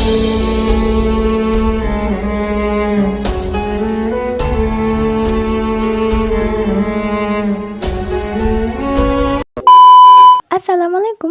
Assalamualaikum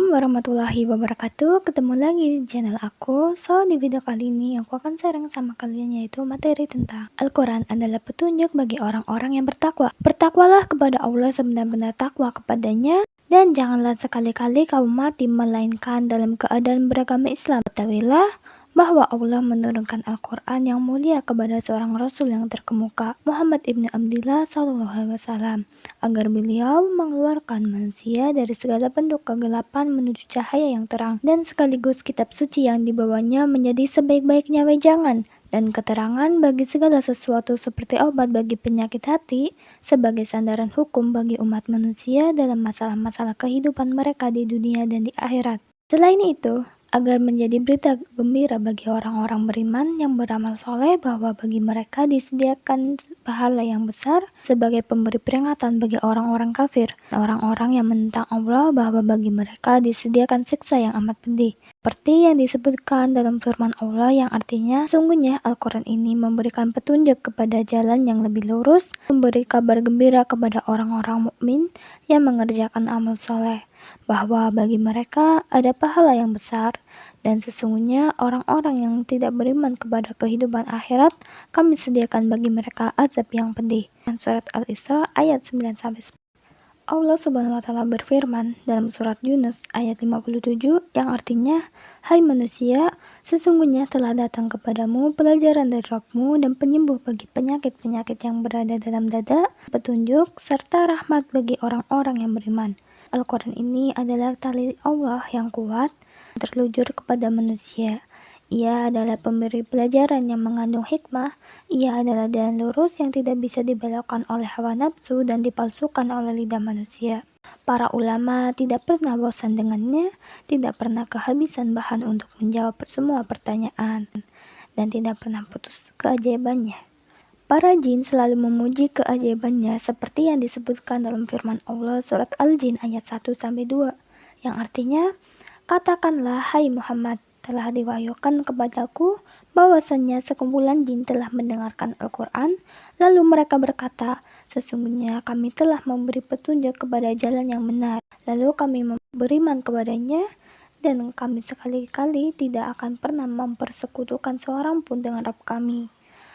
warahmatullahi wabarakatuh. Ketemu lagi di channel aku. Di video kali ini aku akan sharing sama kalian yaitu materi tentang Al-Quran adalah petunjuk bagi orang-orang yang bertakwa. Bertakwalah kepada Allah sebenar-benar takwa kepadanya, dan janganlah sekali-kali kamu mati melainkan dalam keadaan beragama Islam. Ketahuilah bahwa Allah menurunkan Al-Quran yang mulia kepada seorang Rasul yang terkemuka, Muhammad ibn Abdillah SAW, agar beliau mengeluarkan manusia dari segala bentuk kegelapan menuju cahaya yang terang, dan sekaligus kitab suci yang dibawanya menjadi sebaik-baiknya wejangan dan keterangan bagi segala sesuatu seperti obat bagi penyakit hati, sebagai sandaran hukum bagi umat manusia dalam masalah-masalah kehidupan mereka di dunia dan di akhirat. Selain itu, agar menjadi berita gembira bagi orang-orang beriman yang beramal soleh bahwa bagi mereka disediakan pahala yang besar sebagai pemberi peringatan bagi orang-orang kafir, orang-orang yang menentang Allah, bahwa bagi mereka disediakan siksa yang amat pedih. Seperti yang disebutkan dalam firman Allah yang artinya, sungguhnya Al-Quran ini memberikan petunjuk kepada jalan yang lebih lurus, memberi kabar gembira kepada orang-orang mukmin yang mengerjakan amal soleh, bahwa bagi mereka ada pahala yang besar, dan sesungguhnya orang-orang yang tidak beriman kepada kehidupan akhirat, kami sediakan bagi mereka azab yang pedih. Surat Al-Isra ayat 9-10. Allah Subhanahu wa Ta'ala berfirman dalam surat Yunus ayat 57 yang artinya, hai manusia, sesungguhnya telah datang kepadamu pelajaran dari Rabbmu dan penyembuh bagi penyakit-penyakit yang berada dalam dada, petunjuk serta rahmat bagi orang-orang yang beriman. Al-Quran ini adalah tali Allah yang kuat terlujur kepada manusia. Ia adalah pemberi pelajaran yang mengandung hikmah. Ia adalah jalan lurus yang tidak bisa dibelokkan oleh hawa nafsu dan dipalsukan oleh lidah manusia. Para ulama tidak pernah bosan dengannya, tidak pernah kehabisan bahan untuk menjawab semua pertanyaan, dan tidak pernah putus keajaibannya. Para jin selalu memuji keajaibannya seperti yang disebutkan dalam firman Allah surat Al-Jin ayat 1-2 yang artinya, katakanlah hai Muhammad, telah diwahyukan kepadaku bahwasannya sekumpulan jin telah mendengarkan Al-Quran, lalu mereka berkata, sesungguhnya kami telah memberi petunjuk kepada jalan yang benar, lalu kami beriman kepadanya, dan kami sekali-kali tidak akan pernah mempersekutukan seorang pun dengan Rabb kami.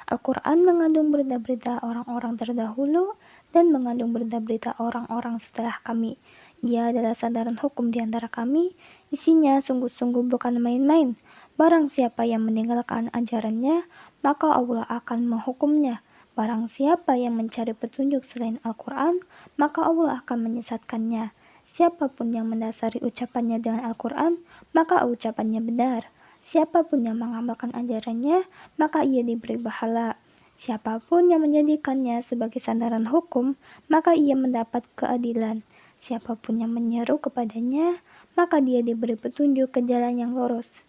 Al-Quran mengandung berita-berita orang-orang terdahulu dan mengandung berita-berita orang-orang setelah kami. Ia adalah sandaran hukum di antara kami. Isinya sungguh-sungguh bukan main-main. Barang siapa yang meninggalkan ajarannya, maka Allah akan menghukumnya. Barang siapa yang mencari petunjuk selain Al-Quran, maka Allah akan menyesatkannya. Siapapun yang mendasari ucapannya dengan Al-Quran, maka ucapannya benar. Siapapun yang mengamalkan ajarannya, maka ia diberi pahala. Siapapun yang menjadikannya sebagai sandaran hukum, maka ia mendapat keadilan. Siapapun yang menyeru kepadanya, maka dia diberi petunjuk ke jalan yang lurus.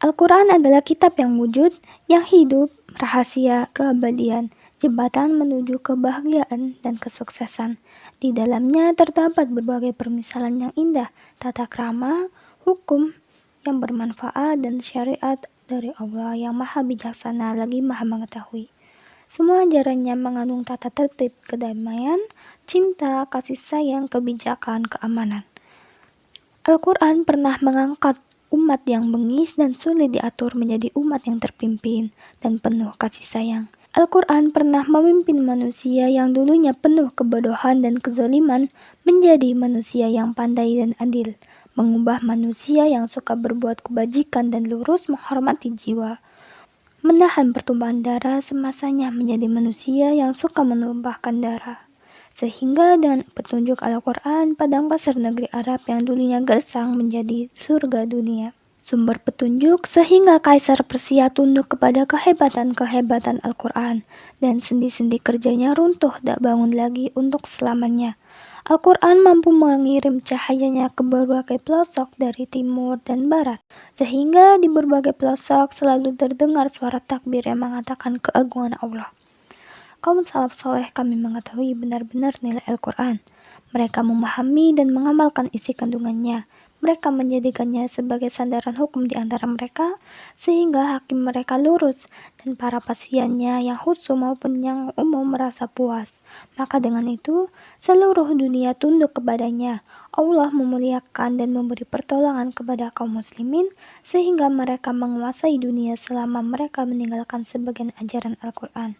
Al-Quran adalah kitab yang wujud, yang hidup, rahasia, keabadian, jembatan menuju kebahagiaan dan kesuksesan. Di dalamnya terdapat berbagai permisalan yang indah, tata krama, hukum yang bermanfaat, dan syariat dari Allah yang maha bijaksana lagi maha mengetahui. Semua ajarannya mengandung tata tertib, kedamaian, cinta, kasih sayang, kebijakan, keamanan. Al-Quran pernah mengangkat umat yang bengis dan sulit diatur menjadi umat yang terpimpin dan penuh kasih sayang. Al-Quran pernah memimpin manusia yang dulunya penuh kebodohan dan kezaliman menjadi manusia yang pandai dan adil, mengubah manusia yang suka berbuat kebajikan dan lurus menghormati jiwa, menahan pertumpahan darah semasanya menjadi manusia yang suka menumpahkan darah. Sehingga dengan petunjuk Al-Quran, padang pasir negeri Arab yang dulunya gersang menjadi surga dunia. Sumber petunjuk sehingga Kaisar Persia tunduk kepada kehebatan-kehebatan Al-Quran, dan sendi-sendi kerjanya runtuh tak bangun lagi untuk selamanya. Al-Quran mampu mengirim cahayanya ke berbagai pelosok dari timur dan barat, sehingga di berbagai pelosok selalu terdengar suara takbir yang mengatakan keagungan Allah. Kaum salaf soleh kami mengetahui benar-benar nilai Al-Quran. Mereka memahami dan mengamalkan isi kandungannya. Mereka menjadikannya sebagai sandaran hukum di antara mereka, sehingga hakim mereka lurus, dan para pasiennya yang khusyuk maupun yang umum merasa puas. Maka dengan itu, seluruh dunia tunduk kepadanya. Allah memuliakan dan memberi pertolongan kepada kaum muslimin, sehingga mereka menguasai dunia selama mereka meninggalkan sebagian ajaran Al-Quran.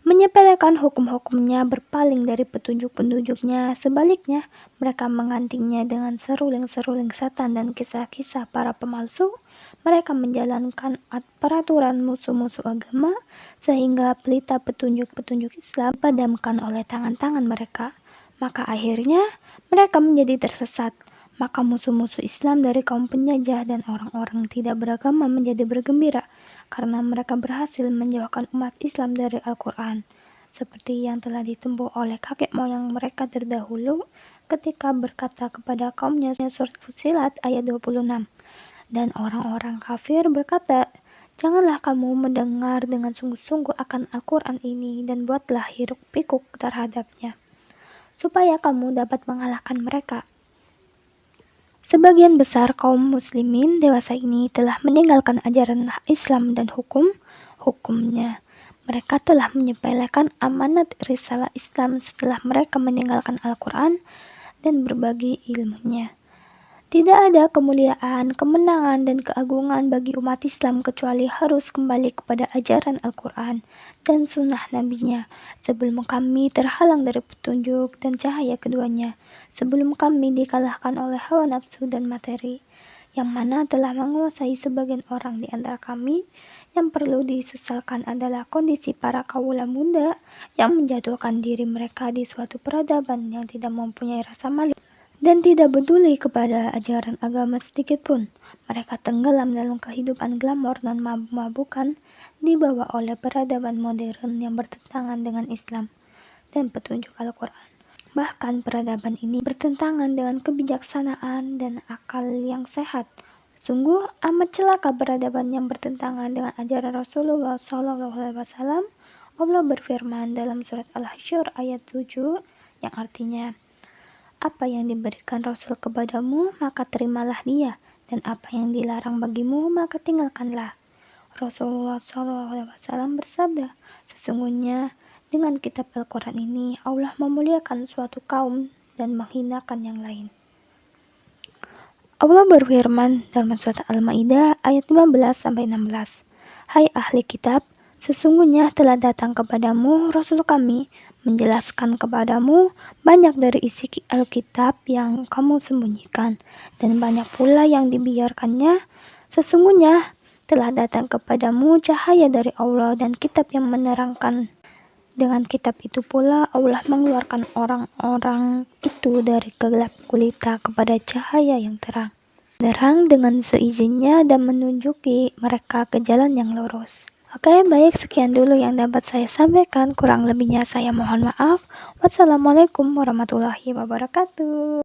Menyepelekan hukum-hukumnya, berpaling dari petunjuk-petunjuknya. Sebaliknya, mereka menggantinya dengan seruling-seruling setan dan kisah-kisah para pemalsu. Mereka menjalankan peraturan musuh-musuh agama, sehingga pelita petunjuk-petunjuk Islam dipadamkan oleh tangan-tangan mereka. Maka akhirnya, mereka menjadi tersesat. Maka musuh-musuh Islam dari kaum penjajah dan orang-orang tidak beragama menjadi bergembira, karena mereka berhasil menjauhkan umat Islam dari Al-Quran, seperti yang telah ditempuh oleh kakek moyang mereka terdahulu ketika berkata kepada kaumnya, surat Fussilat ayat 26. Dan orang-orang kafir berkata, "Janganlah kamu mendengar dengan sungguh-sungguh akan Al-Quran ini dan buatlah hiruk pikuk terhadapnya, supaya kamu dapat mengalahkan mereka." Sebagian besar kaum muslimin dewasa ini telah meninggalkan ajaran Islam dan hukumnya. Mereka telah menyepelekan amanat risalah Islam setelah mereka meninggalkan Al-Quran dan berbagi ilmunya. Tidak ada kemuliaan, kemenangan, dan keagungan bagi umat Islam kecuali harus kembali kepada ajaran Al-Quran dan sunnah Nabi-Nya, sebelum kami terhalang dari petunjuk dan cahaya keduanya, sebelum kami dikalahkan oleh hawa nafsu dan materi, yang mana telah menguasai sebagian orang di antara kami. Yang perlu disesalkan adalah kondisi para kaula muda yang menjatuhkan diri mereka di suatu peradaban yang tidak mempunyai rasa malu dan tidak peduli kepada ajaran agama sedikit pun. Mereka tenggelam dalam kehidupan glamor dan mabuk-mabukan, dibawa oleh peradaban modern yang bertentangan dengan Islam dan petunjuk Al-Quran. Bahkan peradaban ini bertentangan dengan kebijaksanaan dan akal yang sehat. Sungguh amat celaka peradaban yang bertentangan dengan ajaran Rasulullah SAW. Allah berfirman dalam surat Al-Hasyr ayat 7 yang artinya, "Apa yang diberikan Rasul kepadamu, maka terimalah dia, dan apa yang dilarang bagimu, maka tinggalkanlah." Rasulullah SAW bersabda, "Sesungguhnya dengan kitab Al-Quran ini, Allah memuliakan suatu kaum dan menghinakan yang lain." Allah berfirman dalam surat Al-Maidah ayat 15-16, "Hai ahli kitab, sesungguhnya telah datang kepadamu Rasul kami, menjelaskan kepadamu banyak dari isi Alkitab yang kamu sembunyikan, dan banyak pula yang dibiarkannya. Sesungguhnya telah datang kepadamu cahaya dari Allah dan kitab yang menerangkan. Dengan kitab itu pula Allah mengeluarkan orang-orang itu dari gelap gulita kepada cahaya yang terang dengan seizinnya dan menunjuki mereka ke jalan yang lurus." Oke, baik, sekian dulu yang dapat saya sampaikan. Kurang lebihnya saya mohon maaf. Wassalamualaikum warahmatullahi wabarakatuh.